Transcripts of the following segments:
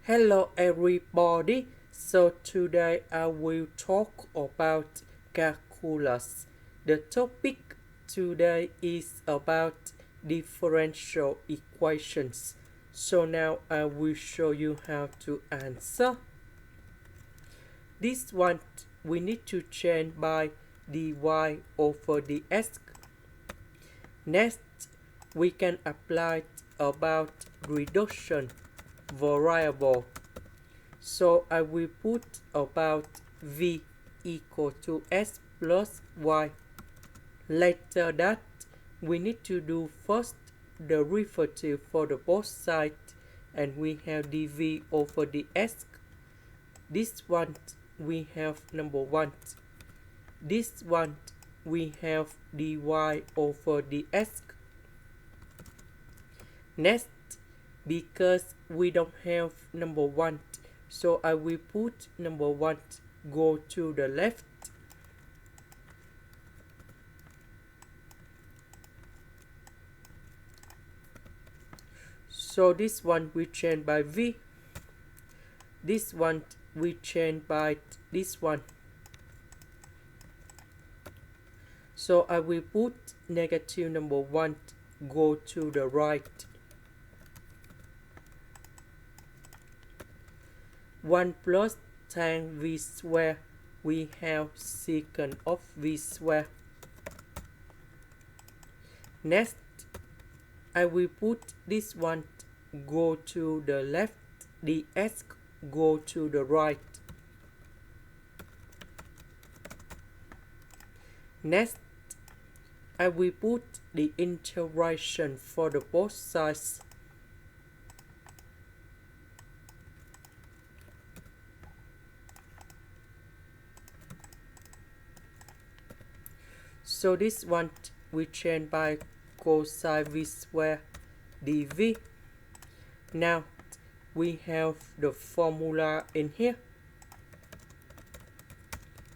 Hello everybody. So today I will talk about calculus. The topic today is about differential equations. So now I will show you how to answer. This one we need to change by dy over dx. Next, we can apply about reduction variable. So I will put about v equal to s plus y. Later that, we need to do first derivative for the both sides, and we have dv over dx. This one we have number 1. This one we have dy over dx. Next, because we don't have number 1, so I will put number 1 go to the left. So this one we change by v. This one we change by this one. So I will put negative number 1 go to the right. 1 plus tan v square, we have secant of v square. Next, I will put this one go to the left, dx go to the right. Next, I will put the integration for the both sides. So this one we change by cosine v square dv. Now we have the formula in here.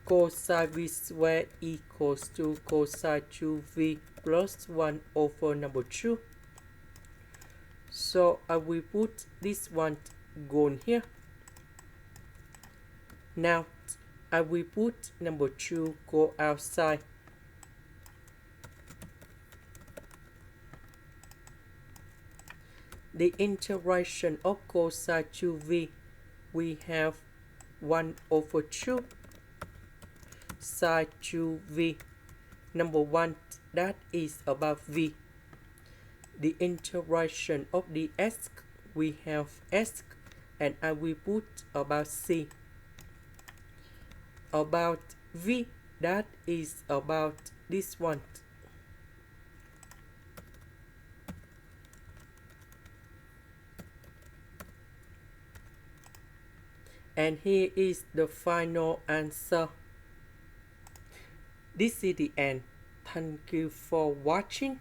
Cosine v square equals to cosine 2v plus 1 over number 2. So I will put this one go in here. Now I will put number 2 go outside. The integration of cosine 2v, we have 1 over 2 sine 2v. Number 1, that is about v. The integration of dx, we have s, and I will put about c. About v, that is about this one. And here is the final answer. This is the end. Thank you for watching.